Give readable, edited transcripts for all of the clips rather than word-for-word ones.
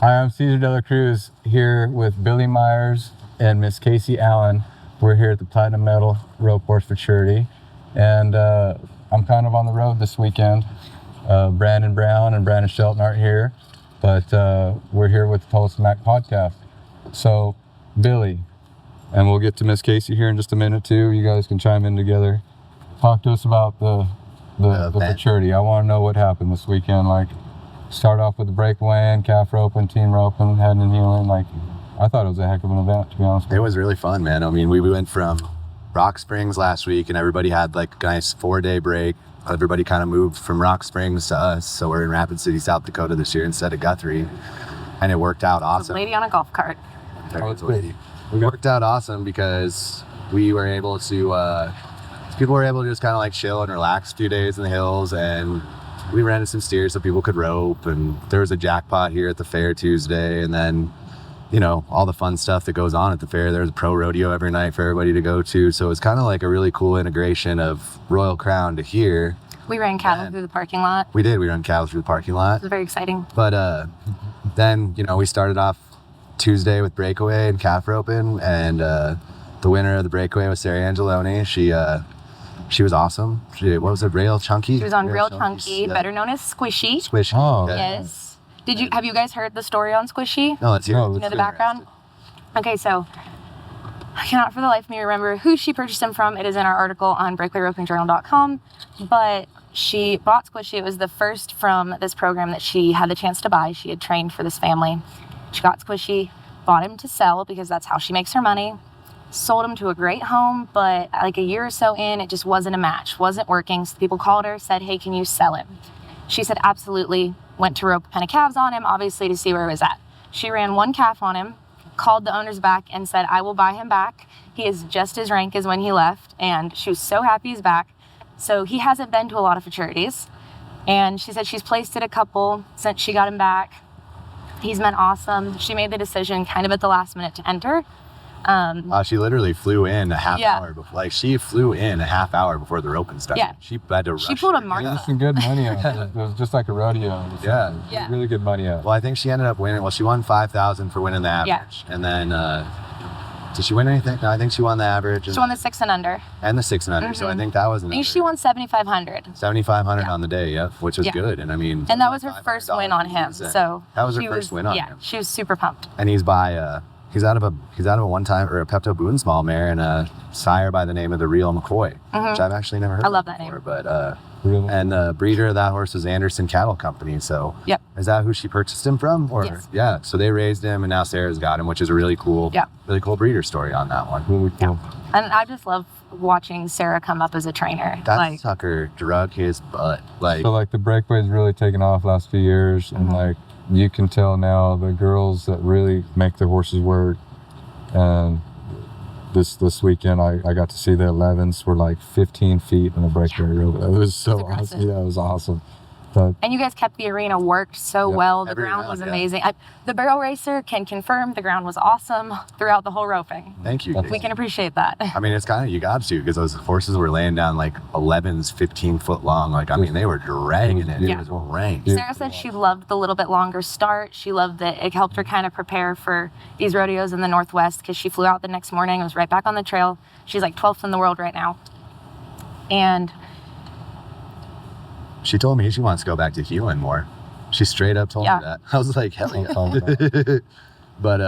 Hi, I'm Cesar de la Cruz here with Billy Myers and Miss Casey Allen. We're here at the Platinum Medal Rope Horse Futurity, and I'm kind of on the road this weekend. Brandon Brown and Brandon Shelton aren't here, but we're here with the Tolleson-Mack podcast. So, Billy, and we'll get to Miss Casey here in just a minute too. You guys can chime in together. Talk to us about the Futurity. I want to know what happened this weekend. Like, start off with the breakaway and calf roping, team roping, head and heeling. Like, I thought it was a heck of an event, to be honest with you. It was really fun, man. I mean, we went from Rock Springs last week, and everybody had like a nice 4-day break. Everybody kind of moved from Rock Springs to us, so we're in Rapid City, South Dakota this year instead of Guthrie, and it worked out awesome. A lady on a golf cart. It worked out awesome because we were able to, people were able to just kind of like chill and relax a few days in the hills, and we rented some steers so people could rope, and there was a jackpot here at the fair Tuesday, and then, you know, all the fun stuff that goes on at the fair. There's a pro rodeo every night for everybody to go to, so it's kind of like a really cool integration of Royal Crown to here. We ran cattle through the parking lot. We did. We ran cattle through the parking lot. It was very exciting. But then, you know, we started off Tuesday with breakaway and calf roping, and the winner of the breakaway was Sarah Angeloni. She was awesome. What was it, Rail Chunky? She was on Real Chunky, better known as Squishy. Squishy. Oh. Yes. Have you guys heard the story on Squishy? No, let's hear it. You know the background? Okay, so I cannot for the life of me remember who she purchased him from. It is in our article on breakawayropingjournal.com, but she bought Squishy. It was the first from this program that she had the chance to buy. She had trained for this family. She got Squishy, bought him to sell because that's how she makes her money. Sold him to a great home, but like a year or so in, it just wasn't a match, wasn't working. So people called her, said, hey, can you sell him? She said, absolutely. Went to rope a pen of calves on him, obviously, to see where it was at. She ran one calf on him, called the owners back and said, I will buy him back. He is just as rank as when he left. And she was so happy he's back. So he hasn't been to a lot of futurities. And she said she's placed at a couple since she got him back. He's been awesome. She made the decision kind of at the last minute to enter. She literally flew in a half hour before. Like, she flew in a half hour before the roping started. Yeah. She had to rush. She pulled a It Martha. was some good money out of it. It was just like a rodeo. It was Yeah. really good money out. Well, I think she ended up winning. Well, she won $5,000 for winning the average. And then, did she win anything? No, I think she won the average. She won the 6 and under. And the 6 and under. So I think that was I think she won $7,500. $7,500 on the day, which was good. And I mean, and that was her first win on him. So that was her first win on him. Yeah, she was super pumped. And he's by he's out of a one-time or a Pepto Boone small mare and a sire by the name of the Real McCoy, which I've actually never heard. I love that before, name. But Really? and the breeder of that horse is Anderson Cattle Company. So is that who she purchased him from? Or yes. So they raised him, and now Sarah's got him, which is a really cool breeder story on that one. Really cool. And I just love watching Sarah come up as a trainer. That sucker drug his butt. Like, So like the breakaway's really taken off last few years, and like you can tell now the girls that really make their horses work. And this weekend I got to see the 11s were like 15 feet in the breakaway rope. It was so awesome. Yeah, it was awesome. But, and you guys kept the arena worked so well. The Every ground round, was amazing. The barrel racer can confirm the ground was awesome throughout the whole roping. Thank you. We can appreciate that. I mean, it's kind of, you got to, because those horses were laying down like 11s, 15 foot long. Like, I mean, they were dragging it. It was rank. Sarah said she loved the little bit longer start. She loved that it helped her kind of prepare for these rodeos in the Northwest, because she flew out the next morning and was right back on the trail. She's like 12th in the world right now. And she told me she wants to go back to heeling more. She straight up told me that. I was like, hell yeah. But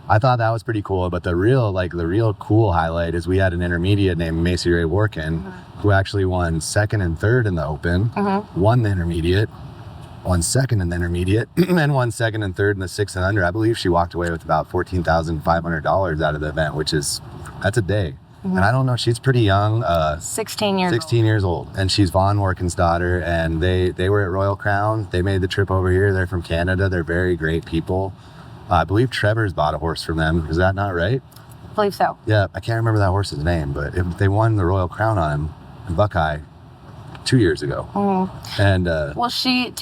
I thought that was pretty cool. But the real cool highlight is we had an intermediate named Macy Ray Workin, who actually won 2nd and 3rd in the Open, won the intermediate, won 2nd in the intermediate, and won 2nd and 3rd in the 6 and under. I believe she walked away with about $14,500 out of the event, that's a day. And I don't know, she's pretty young. 16 years 16 years old. And she's Vaughn Workin's daughter, and they were at Royal Crown. They made the trip over here. They're from Canada. They're very great people. I believe Trevor's bought a horse from them. Is that not right? I believe so. Yeah, I can't remember that horse's name, but they won the Royal Crown on him in Buckeye 2 years ago. And well, she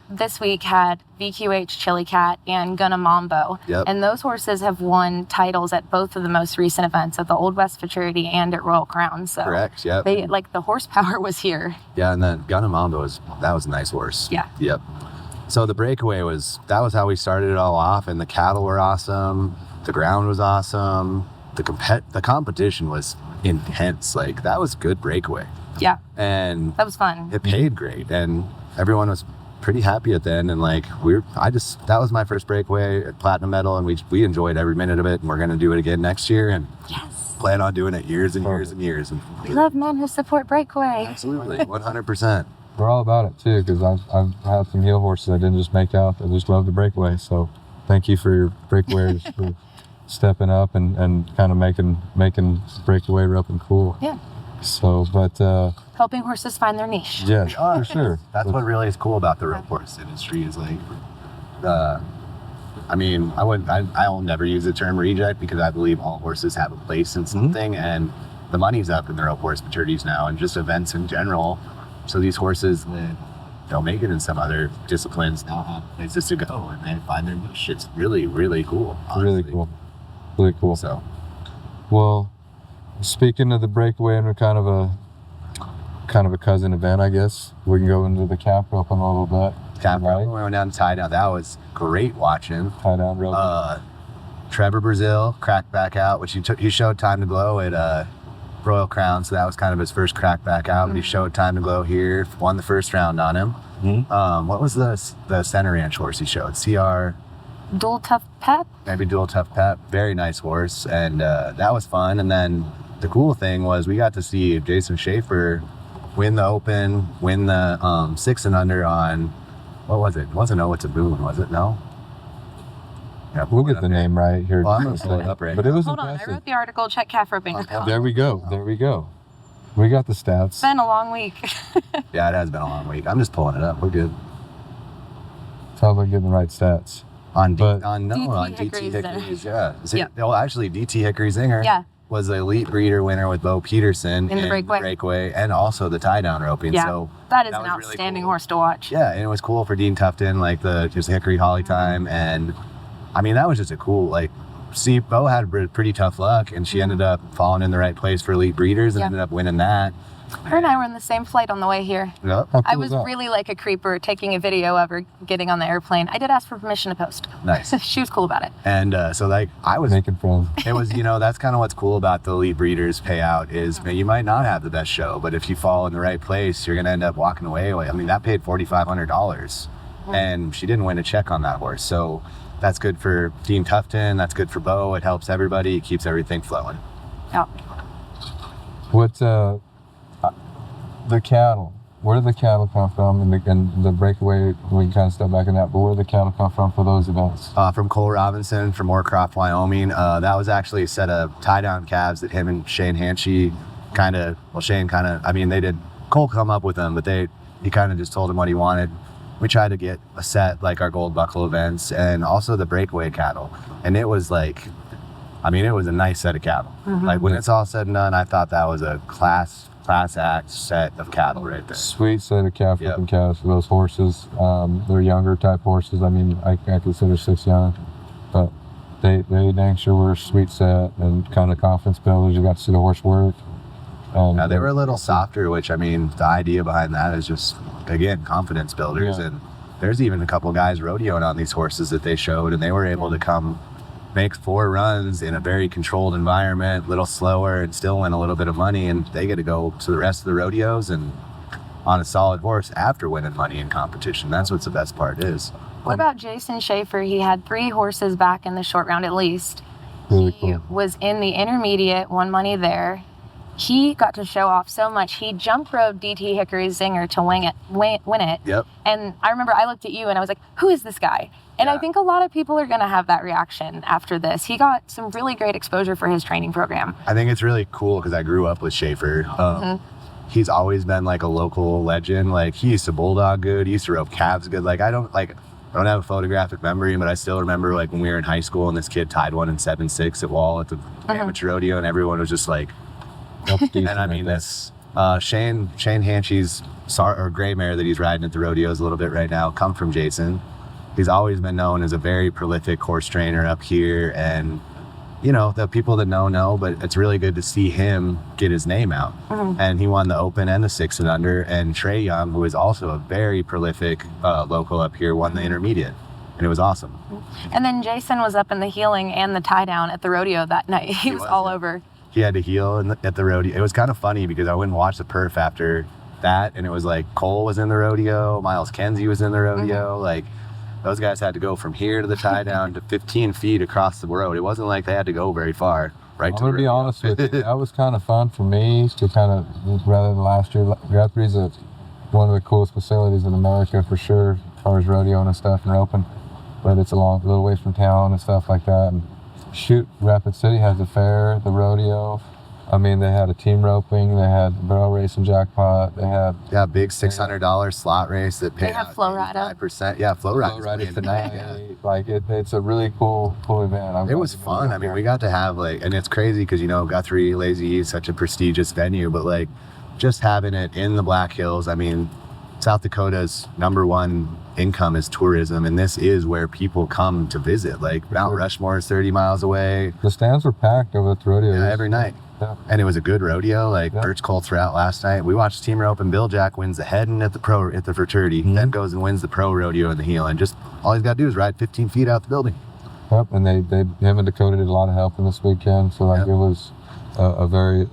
this week had VQH Chili Cat and Gunna Mambo. And those horses have won titles at both of the most recent events, at the Old West Futurity and at Royal Crown. So correct, they, like, the horsepower was here. Yeah, and then Gunna Mambo that was a nice horse. Yeah. Yep. So the breakaway that was how we started it all off, and the cattle were awesome. The ground was awesome. The competition was intense. Like, that was good breakaway. Yeah. And that was fun. It paid great, and everyone was pretty happy at the end. And like, that was my first breakaway at Platinum Medal, and we enjoyed every minute of it, and we're going to do it again next year. And plan on doing it years and years and years. And we love men who support breakaway. Absolutely, 100%. We're all about it too, because I've had some heel horses I didn't just make out. I just love the breakaway. So thank you for your breakawayers for stepping up and kind of making breakaway roping cool. Yeah. So, but helping horses find their niche. Yeah, for sure. That's what really is cool about the rope horse industry is like, I mean, I'll never use the term reject because I believe all horses have a place in something, and the money's up in the rope horse maturities now, and just events in general. So these horses that don't make it in some other disciplines now have places to go, and they find their niche. It's really, really cool. Honestly. Really cool. So, well, speaking of the breakaway and kind of a cousin event, I guess we can go into the calf roping a little bit. Calf roping, we went down to tie down. That was great watching. Tie down roping. Trevor Brazil cracked back out, which he showed time to glow at Royal Crown, so that was kind of his first crack back out. But he showed time to glow here, won the first round on him. What was the center ranch horse he showed? CR. Dual Tough Pep? Maybe Dual Tough Pep. Very nice horse, and that was fun. And then the cool thing was we got to see Jason Schaefer win the Open, win the 6 and under on, what was it? It wasn't Oh It's a Boon, was it? No? Yeah, we'll get the name right here. Well, I'm going to pull it up right But now. it was Hold impressive. on, I wrote the article, check calf roping. There we go. We got the stats. It's been a long week. Yeah, it has been a long week. I'm just pulling it up. We're good. Sounds like getting the right stats. On DT DT Hickory's, yeah. Yeah. Well, actually, DT Hickory Zinger was the elite breeder winner with Bo Peterson in the breakaway and also the tie down roping. Yeah, so that is an outstanding horse to watch. Yeah, and it was cool for Dean Tufton, like just Hickory Holly time, and I mean that was just a cool See, Bo had pretty tough luck, and she ended up falling in the right place for elite breeders and ended up winning that. Her and I were in the same flight on the way here. Yep. I was really like a creeper taking a video of her getting on the airplane. I did ask for permission to post. Nice. She was cool about it. And so I was making friends. It was, that's kind of what's cool about the elite breeders payout is you might not have the best show, but if you fall in the right place, you're going to end up walking away. I mean, that paid $4,500 and she didn't win a check on that horse. So that's good for Dean Tufton. That's good for Bo. It helps everybody. It keeps everything flowing. Yeah. What's the cattle? Where did the cattle come from? And the breakaway, we can kind of step back in that, but where did the cattle come from for those events? From Cole Robinson from Moorcroft, Wyoming. That was actually a set of tie-down calves that him and Shane Hanchey they did, Cole come up with them, but he kind of just told him what he wanted. We tried to get a set like our Gold Buckle events and also the breakaway cattle. And it was it was a nice set of cattle. Like when it's all said and done, I thought that was a class act set of cattle right there. Sweet set of calf roping calves for those horses. They're younger type horses. I mean, I consider 6 young, but they dang sure were a sweet set and kind of confidence builders. You got to see the horse work. They were a little softer, which the idea behind that is just, again, confidence builders. And there's even a couple guys rodeoing on these horses that they showed, and they were able to come make 4 runs in a very controlled environment, a little slower, and still win a little bit of money. And they get to go to the rest of the rodeos and on a solid horse after winning money in competition. That's what's the best part is. What about Jason Schaefer? He had 3 horses back in the short round at least. Really he was in the intermediate, won money there. He got to show off so much. He jump rode DT Hickory Zinger to win it. Yep. And I remember I looked at you and I was like, who is this guy? And I think a lot of people are going to have that reaction after this. He got some really great exposure for his training program. I think it's really cool because I grew up with Schaefer. He's always been like a local legend. Like he used to bulldog good. He used to rope calves good. I don't have a photographic memory, but I still remember when we were in high school and this kid tied one in 7.6 at Wall at the amateur rodeo, and everyone was just like, and I mean this. Shane Hanchey's gray mare that he's riding at the rodeos a little bit right now come from Jason. He's always been known as a very prolific horse trainer up here, and you know, the people that know, but it's really good to see him get his name out. And he won the Open and the 6 and under. And Trey Young, who is also a very prolific local up here, won the intermediate. And it was awesome. And then Jason was up in the heeling and the tie down at the rodeo that night. He was all over. He had to heel at the rodeo. It was kind of funny because I went and watched the perf after that, and it was like Cole was in the rodeo, Miles Kenzie was in the rodeo. Like, those guys had to go from here to the tie down to 15 feet across the road. It wasn't like they had to go very far. Right. I'm gonna be honest with you. That was kind of fun for me to kind of, rather than last year. Guthrie's one of the coolest facilities in America for sure, as far as rodeo and stuff and open. But it's a little ways from town and stuff like that. And shoot, Rapid City has the fair, the rodeo. I mean, they had a team roping, they had barrel race and jackpot, they had big $600 slot race that paid out flow ride 5%. Yeah, flow ride tonight. Like it's a really cool event. It was fun. I mean, we got to have and it's crazy because, you know, Guthrie, Lazy is such a prestigious venue, but like just having it in the Black Hills. I mean, South Dakota's #1 income is tourism, and this is where people come to visit. Like Mount Rushmore is 30 miles away. The stands were packed over at the rodeo. Yeah, every night. Yeah. And it was a good rodeo. Like Birch Colts were out last night. We watched team rope, and Bill Jack wins the heading at the Futurity. Then goes and wins the pro rodeo in the heel. And just all he's got to do is ride 15 feet out the building. Yep. And him and Dakota did a lot of helping this weekend. So it was a very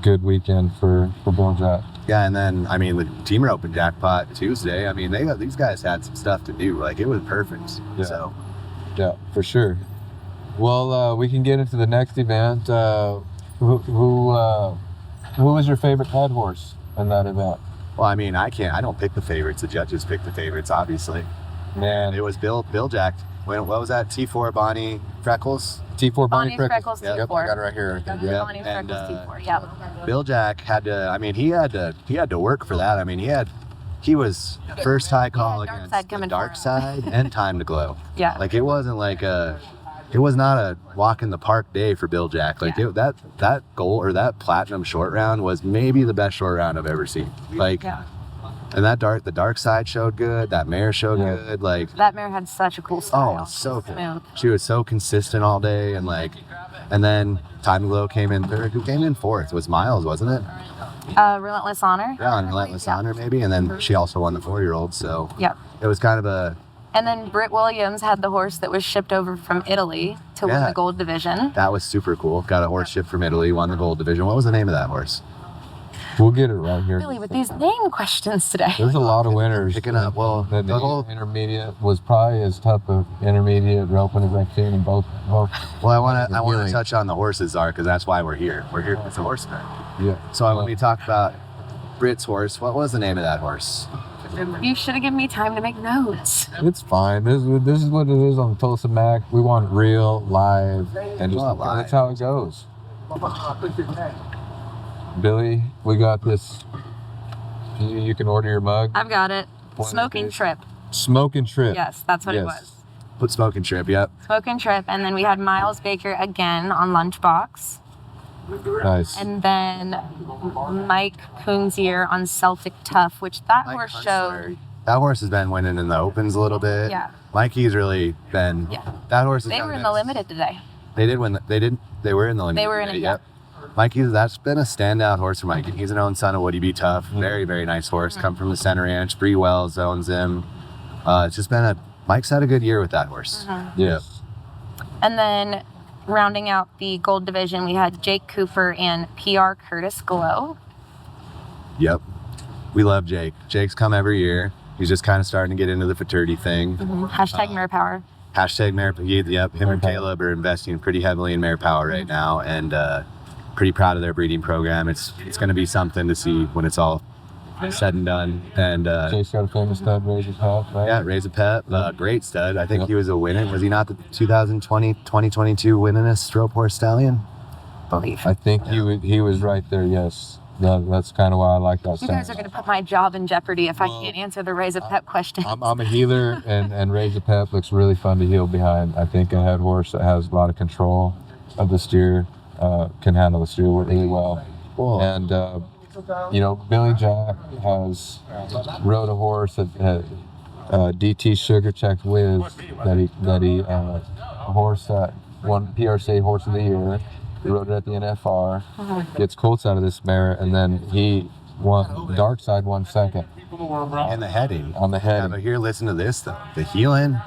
good weekend for Bill Jack. Yeah, and then I mean the team rope and jackpot Tuesday. I mean these guys had some stuff to do. Like it was perfect. Yeah. So. Yeah, for sure. Well, we can get into the next event. Who was your favorite head horse in that event? Well, I mean, I don't pick the favorites. The judges pick the favorites, obviously. Man, it was Bill Jack. What was that? T4 Bonnie Freckles? T4 Bonnie Freckles. Yep, I got it right here. Bonnie Freckles T4. Yeah. Bill Jack had to. I mean, he had to work for that. I mean, he was first high call against the Dark Side and Time to Glow. Yeah. Like it wasn't like it was not a walk in the park day for Bill Jack. Like that goal or that platinum short round was maybe the best short round I've ever seen. Like, and the Dark Side showed good. That mare showed good. Like that mare had such a cool style. Oh, so good. She was so consistent all day, and then Time to Glow came in third. Who came in fourth? It was Miles, wasn't it? Relentless Honor. Yeah, Relentless Honor maybe, and then she also won the 4-year-old. So it was kind of a. And then Britt Williams had the horse that was shipped over from Italy to win the gold division. That was super cool. Got a horse shipped from Italy, won the gold division. What was the name of that horse? We'll get it right here. Really, with these name questions today. There's a lot of winners. Picking up. Well, the whole intermediate was probably as tough of intermediate roping as I've seen in both. Well, I want to touch on the horses, Zar, because that's why we're here. We're here with the horsemen. Yeah. So when we talked about Britt's horse, what was the name of that horse? You should have given me time to make notes. It's fine. This is what it is on Tolleson-Mack. We want real, live, and just that's how it goes. Billy, we got this. You can order your mug. I've got it. Smoking Trip. Smoking Trip. Yes, that's what it was. Put Smoking Trip, yep. Smoking Trip, and then we had Miles Baker again on Lunchbox. Nice. And then Mike Coonsier on Celtic Tough, which that horse showed. That horse has been winning in the Opens a little bit. Yeah. Mikey's really been. Yeah. That horse. They were in the limited today. They did win. They were in the limited. They were in it. Yep. Mikey's. That's been a standout horse for Mikey. He's an own son of Woody B. Tough. Very, very nice horse. Come from the Center Ranch. Bree Wells owns him. It's just been Mike's had a good year with that horse. Yes. And then rounding out the gold division, we had Jake Cooper and PR Curtis Glow. Yep. We love Jake. Jake's come every year. He's just kind of starting to get into the Futurity thing. Hashtag Mare Power. Hashtag Mare Power. Yep. Him and Caleb are investing pretty heavily in Mare Power right now, and pretty proud of their breeding program. It's going to be something to see when it's all said and done. And Jake's got a famous stud, Raise a Pep, right? Yeah, Raise a Pep. Great stud. I think he was a winner. Was he not the 2022 winningest stroke horse stallion? Believe. I think he was right there, yes. That's kind of why I like that. You guys are going to put my job in jeopardy if I can't answer the Raise a Pep question. I'm a healer, and Raise a Pep looks really fun to heel behind. I think a head horse that has a lot of control of the steer can handle the steer really well. Cool. And Billy Jack has rode a horse that DT Sugar Checked Wiz a horse that won PRC Horse of the Year. He rode it at the NFR. Gets colts out of this mare, and then he won. Dark Side won second. And the heading. On the heading. Yeah, but here, listen to this though. The Heelan,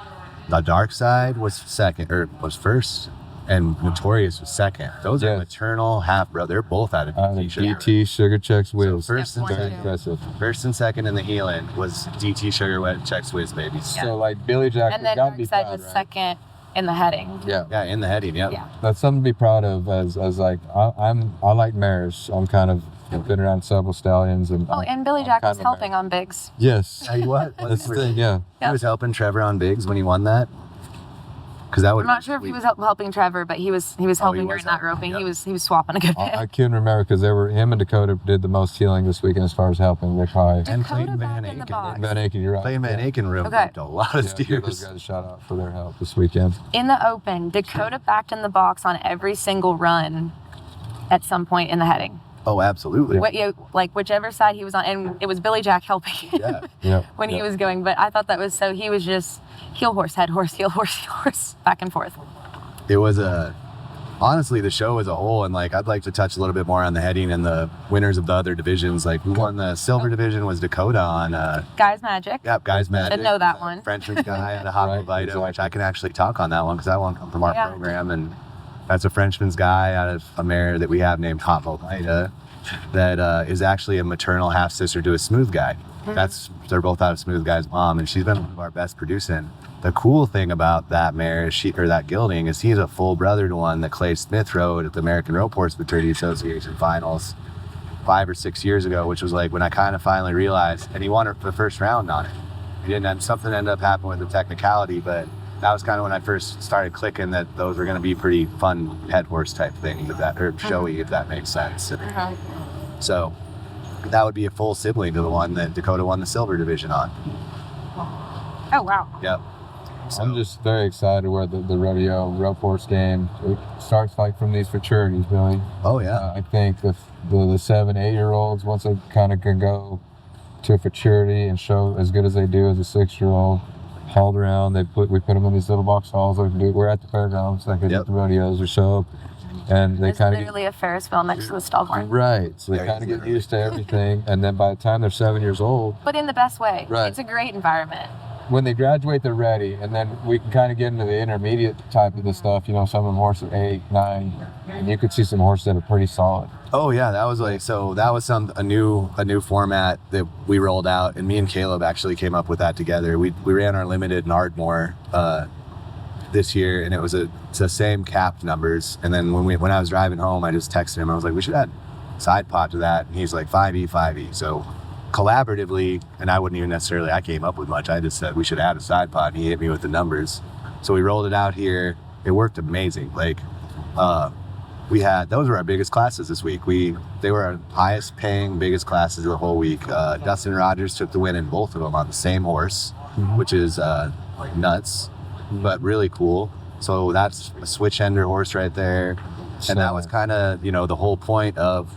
the Dark Side was second, or was first, and Notorious was second. Those are maternal half brother. They're both out of DT Sugar Checks Whiz. So first and very second. impressive. First and second in the Heelan was DT Sugar Checks Whiz babies. So like Billy Jack, And then gotta be Dark Side proud, was right? second in the heading. Yeah, in the heading. Yep. Yeah. That's something to be proud of. As like I like mares. I'm kind of been around several stallions, and And Billy Jack was helping on Biggs. Yes. Tell you what, That's the thing. Yeah. he was helping Trevor on Biggs when he won that. Because that would. I'm not sure if he was helping Trevor, but he was helping during that roping. Yep. He was swapping a good bit. I couldn't remember because him and Dakota did the most healing this weekend as far as helping. They probably And Dakota Clayton back Van in the Aken. box. Van Aken, you're right. Clayton Van Aken removed a lot of Give those steers. guys a shout out for their help this weekend. In the open, Dakota backed in the box on every single run at some point in the heading. Oh, absolutely. Like whichever side he was on, and it was Billy Jack helping Yeah. when he was going. But I thought that was so. He was just heel horse, head horse, heel horse, heel horse, back and forth. It was honestly, the show as a whole, and like I'd like to touch a little bit more on the heading and the winners of the other divisions. Like who won the silver division was Dakota on Guys Magic. Yep, Guys Magic. Didn't know that one. Frenchman's Guy at a Hot Right, Vita, exactly. which I can actually talk on that one because that one come from our Yeah. program, and that's a Frenchman's Guy out of a mare that we have named Hot Vita that is actually a maternal half sister to a Smooth Guy. They're both out of Smooth Guy's mom, and she's been one of our best producing. The cool thing about that mare, that gelding, is he's a full brother to one that Clay Smith rode at the American Rope Horse Futurity Association finals 5 or 6 years ago, which was like when I kind of finally realized, and he won the first round on it. Something ended up happening with the technicality, but that was kind of when I first started clicking that those were going to be pretty fun head horse type things, or showy, if that makes sense. So that would be a full sibling to the one that Dakota won the silver division on. Oh wow. Yep. So, I'm just very excited where the rodeo rope horse game it starts like from these futurities, Billy. oh yeah. I think the 7-8-year-olds, once they kind of can go to a futurity and show as good as they do as a 6-year-old, hauled around, we put them in these little box halls. We're at the fairgrounds, like at the rodeos or so, and they There's kind of literally a Ferris wheel next to the stall barn. right. So they Very kind of get easy. used to everything, and then by the time they're 7 years old, But in the best way. Right. It's a great environment. when they graduate, they're ready, and then we can kind of get into the intermediate type of the stuff. Some of them horses are 8, 9, and you could see some horses that are pretty solid. Oh yeah, that was a new format that we rolled out, and me and Caleb actually came up with that together. We ran our limited in Ardmore this year, and it's the same capped numbers. And then when I was driving home, I just texted him. I was like, we should add side pot to that, and he's like 5E. So collaboratively, and I came up with much. I just said we should add a side pot, and he hit me with the numbers. So we rolled it out here. It worked amazing. Like those were our biggest classes this week. They were our highest paying, biggest classes of the whole week. Dustin Rogers took the win in both of them on the same horse, which is nuts, but really cool. So that's a switch ender horse right there. And that was kind of, the whole point of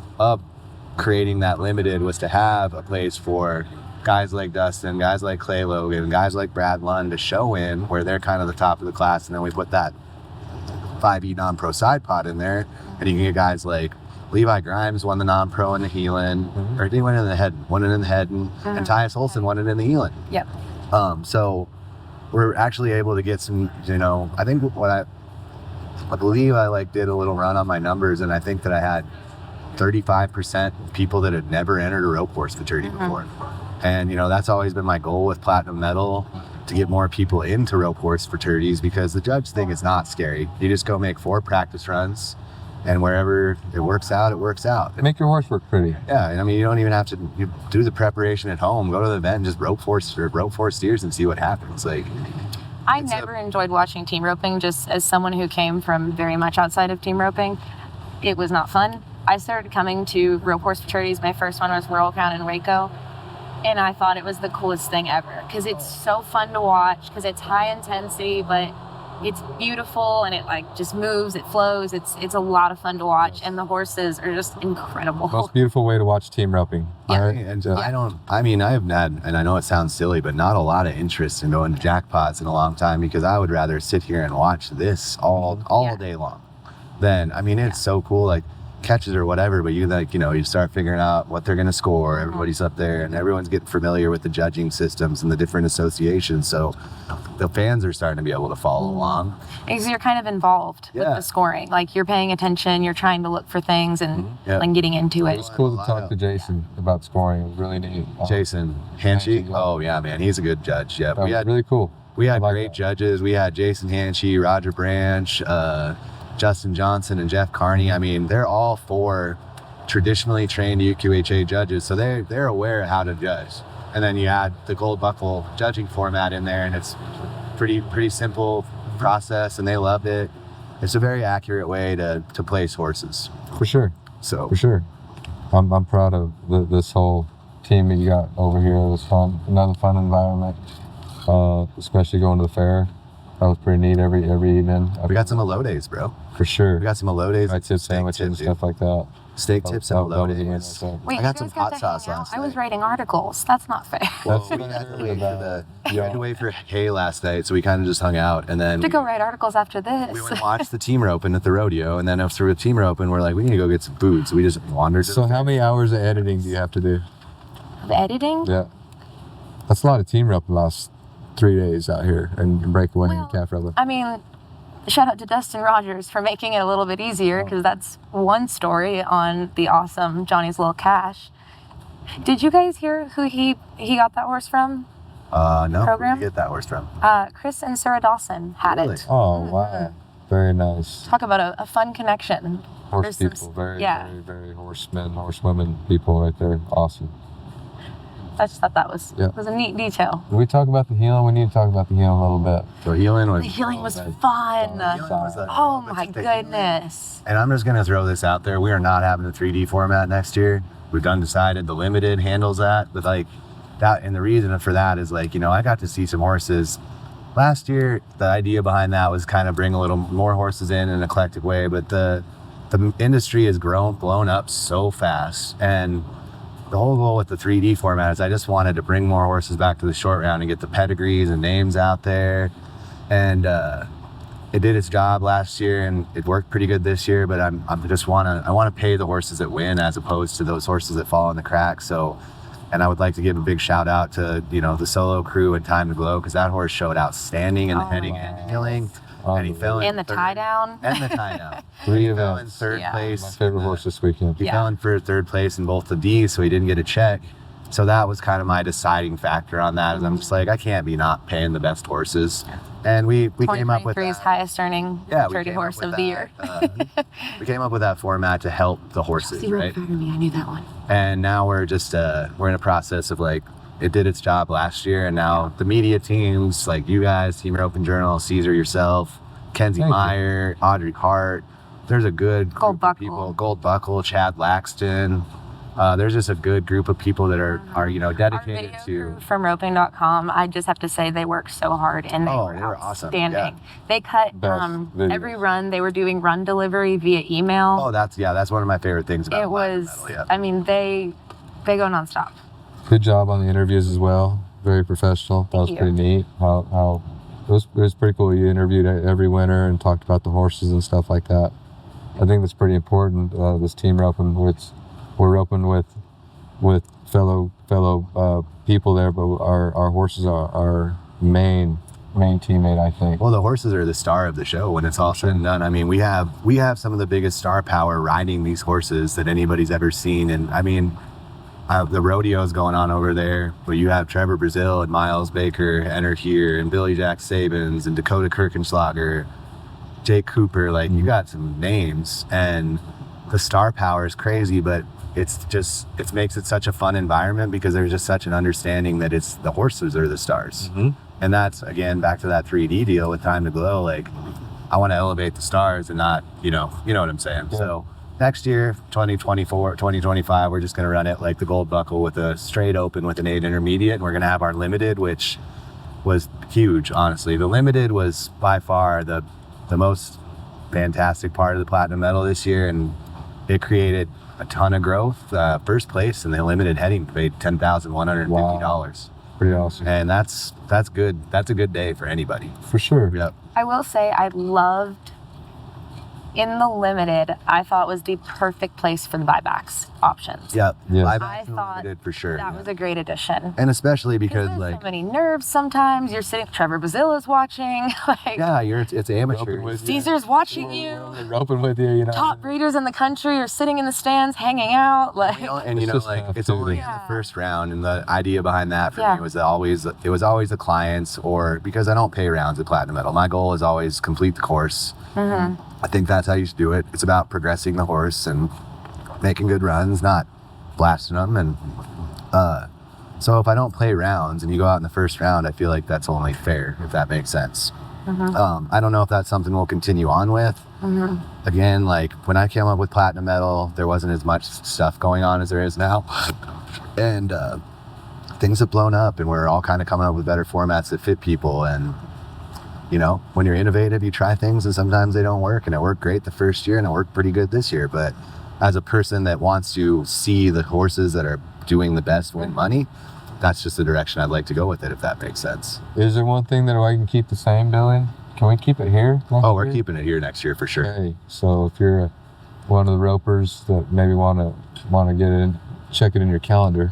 creating that limited was to have a place for guys like Dustin, guys like Clay Logan, guys like Brad Lund to show in where they're kind of the top of the class. And then we put that 5E non-pro side pot in there, and you can get guys like Levi Grimes won the non-pro in the Heelan, or he won it in the head, and Tyus Olson won it in the Heelan. Yep. So we're actually able to get some, I think I believe I did a little run on my numbers, and I think that I had 35% of people that had never entered a rope horse futurity before. And, that's always been my goal with Platinum Medal, to get more people into rope horse fraternities, because the judge thing is not scary. You just go make 4 practice runs, and wherever it works out, it works out. Make your horse work pretty. Yeah, and you don't even have to do the preparation at home. Go to the event and just rope force steers and see what happens. I never enjoyed watching team roping, just as someone who came from very much outside of team roping. It was not fun. I started coming to rope horse fraternities. My first one was Rural Crown in Waco. And I thought it was the coolest thing ever, because it's so fun to watch, because it's high intensity, but it's beautiful and it like just moves, it flows. It's a lot of fun to watch, and the horses are just incredible. Most beautiful way to watch team roping. Yeah. Right? And I mean, I've had, and I know it sounds silly, but not a lot of interest in going to jackpots in a long time, because I would rather sit here and watch this all day long. Then, I mean, it's so cool, like catches or whatever, but you like, you start figuring out what they're going to score. Everybody's up there and everyone's getting familiar with the judging systems and the different associations. So the fans are starting to be able to follow along. Because you're kind of involved with the scoring. Like you're paying attention, you're trying to look for things and like getting into it. It was cool to talk to Jason about scoring. It was really neat. Jason Hanchey? Oh yeah, man, he's a good judge. Yeah, we had really cool. We had great judges. We had Jason Hanchey, Roger Branch, Justin Johnson, and Jeff Carney. I mean, they're all 4 traditionally trained UQHA judges, so they're aware of how to judge. And then you add the gold buckle judging format in there, and it's pretty simple process, and they loved it. It's a very accurate way to place horses. For sure. So for sure, I'm proud of this whole team that you got over here. It was fun, another fun environment, especially going to the fair. That was pretty neat every evening. We got some elotes, bro. For sure. We got some elotes. I tip sandwiches and stuff like that. Steak tips and elotes. Wait, I got some hot sauce last night. I was writing articles. That's not fair. Well, we had to wait for hay last night, so we kind of just hung out, and then to go write articles after this. we went and watched the team roping at the rodeo, and then after the team roping, we're like, we need to go get some food, so we just wandered. So how many hours of editing do you have to do? Of editing? Yeah, that's a lot of team roping. Last 3 days out here and breakaway and calf roping. I mean, shout out to Dustin Rogers for making it a little bit easier, because that's one story on the awesome Johnny's Little Cash. Did you guys hear who he got that horse from? No. Program? Where did you get that horse from? Chris and Sarah Dawson had it. Oh, wow. Very nice. Talk about a fun connection. Horse people, very horsemen, horsewomen people right there. Awesome. I just thought that was a neat detail. Did we talk about the healing? We need to talk about the healing a little bit. So healing was fun. Oh my goodness. And I'm just going to throw this out there. We are not having a 3D format next year. We've decided the limited handles that, but like that, and the reason for that is like, I got to see some horses last year. The idea behind that was kind of bring a little more horses in an eclectic way, but the industry has blown up so fast, and the whole goal with the 3D format is I just wanted to bring more horses back to the short round and get the pedigrees and names out there. And it did its job last year, and it worked pretty good this year, but I want to pay the horses that win as opposed to those horses that fall in the cracks. So, and I would like to give a big shout out to, the solo crew and Time to Glow, because that horse showed outstanding in the heading and heeling. And he fell in the tie down. And the tie down. 3 events. Fell in third place. My favorite horse this weekend. He fell in for 3rd place in both the D's, so he didn't get a check. So that was kind of my deciding factor on that. Is I'm just like, I can't be not paying the best horses. And we came up with 2023's highest earning charity horse of the year. We came up with that format to help the horses, right? I knew that one. And now we're just we're in a process of like, it did its job last year, and now the media teams like you guys, Team Open Journal, Cesar, yourself, Kenzie Meyer, Audrey Hart. There's a good group of people. Gold Buckle, Chad Laxton. There's just a good group of people that are dedicated to. From roping.com, I just have to say they worked so hard, and they were outstanding. Awesome. Yeah. They cut every run. They were doing run delivery via email. Oh, that's one of my favorite things about it. I mean, they go nonstop. Good job on the interviews as well. Very professional. That was pretty neat. How it was pretty cool. You interviewed every winner and talked about the horses and stuff like that. I think that's pretty important. This team roping, we're roping with fellow people there, but our horses are our main teammate, I think. Well, the horses are the star of the show when it's all said and done. I mean, we have some of the biggest star power riding these horses that anybody's ever seen, and I mean, the rodeo's going on over there, but you have Trevor Brazil and Miles Baker enter here, and Billy Jack Sabins and Dakota Kirchenschlager, Jake Cooper. Like, you got some names, and the star power is crazy, but it makes it such a fun environment because there's just such an understanding that it's the horses are the stars. Mm-hmm. And that's, again, back to that 3D deal with Time to Glow. Like, I want to elevate the stars and not, you know what I'm saying? Yeah. So next year, 2024, 2025, we're just going to run it like the Gold Buckle with a straight open with an 8 intermediate. And we're going to have our limited, which was huge, honestly. The limited was by far the most fantastic part of the platinum medal this year, and it created a ton of growth. First place in the limited heading paid $10,150. Wow. Pretty awesome. And that's good. That's a good day for anybody. For sure. Yep. I will say I loved in the limited, I thought was the perfect place for the buybacks options. Yep. Yes. I thought for sure. that was a great addition. And especially because There's like so many nerves sometimes. You're sitting, Trevor Bazilla's watching. Like, yeah, it's amateur. Caesar's watching you. We're roping with you, you know. Top breeders in the country are sitting in the stands, hanging out. Like, And you It's know, just like tough, it's too. only in the first round, and the idea behind that for Yeah. me was always the clients, or because I don't pay rounds at platinum medal. My goal is always complete the course. I think that's how you should do it. It's about progressing the horse and making good runs, not blasting them. And so if I don't play rounds and you go out in the first round, I feel like that's only fair, if that makes sense. I don't know if that's something we'll continue on with. Again, like when I came up with platinum medal, there wasn't as much stuff going on as there is now. And things have blown up, and we're all kind of coming up with better formats that fit people. And you know, when you're innovative, you try things and sometimes they don't work. And it worked great the first year and it worked pretty good this year. But as a person that wants to see the horses that are doing the best win money, that's just the direction I'd like to go with it, if that makes sense. Is there one thing that I can keep the same, Billy? Can we keep it here? Oh, we're keeping it here next year for sure. Okay. So if you're one of the ropers that maybe want to get in, check it in your calendar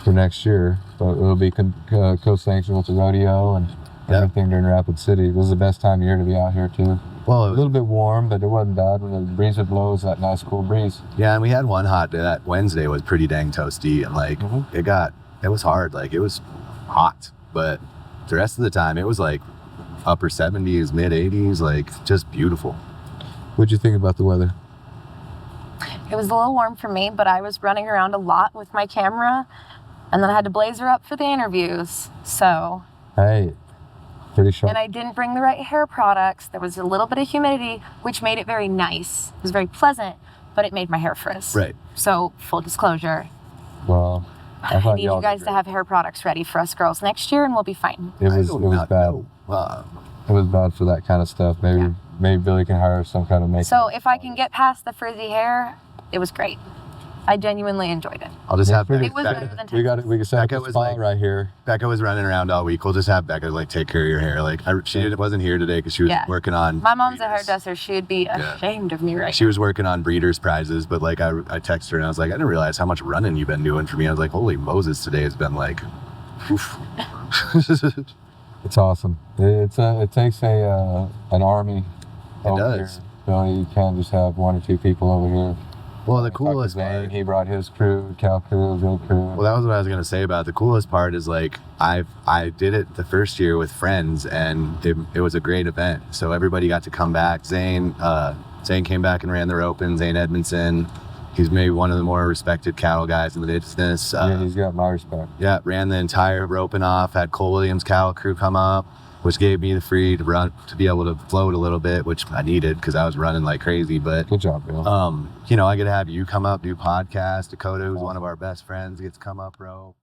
for next year. But it'll be co-sanctioned with the rodeo and everything during Rapid City. This is the best time of year to be out here too. Well, A little bit warm, but it wasn't bad when the breeze would blow. It was that nice cool breeze. yeah, and we had one hot day. That Wednesday was pretty dang toasty, and like it was hard. Like it was hot, but the rest of the time it was like upper 70s, mid 80s, like just beautiful. What'd you think about the weather? it was a little warm for me, but I was running around a lot with my camera, and then I had to blazer up for the interviews. So. Hey, pretty sharp. And I didn't bring the right hair products. There was a little bit of humidity, which made it very nice. It was very pleasant, but it made my hair frizz. Right. So, full disclosure, Well, I need you guys to have hair products ready for us girls next year, and we'll be fine. It was bad. It was bad for that kind of stuff. Maybe Billy can hire some kind of makeup. So, if I can get past the frizzy hair, it was great. I genuinely enjoyed it. I'll just have It was better than we can set up Becca a was spot like- right here. Becca was running around all week. We'll just have Becca like take care of your hair. Like she wasn't here today because she was working on. My mom's a breeders. hairdresser. She would be ashamed of me right She was working on breeders prizes, but like I texted her and I was like, I didn't realize how much running you've been doing for me. I was like, holy Moses, today has been like, oof. It's awesome. It takes an army. It does. Here. Billy, you can't just have one or two people over here. Well, the I talked to coolest Zane, part. he brought his crew, Cal crew, Bill crew. Well, that was what I was gonna say about it. The coolest part is like I did it the first year with friends, and it was a great event. So everybody got to come back. Zane came back and ran the Open. Zane Edmondson, he's maybe one of the more respected cattle guys in the business. Yeah, he's got my respect. Yeah, ran the entire roping off. Had Cole Williams cattle crew come up, which gave me the free to run, to be able to float a little bit, which I needed because I was running like crazy. But Good job, Bill. you know, I get to have you come up, do podcast. Dakota, who's one of our best friends, gets to come up rope.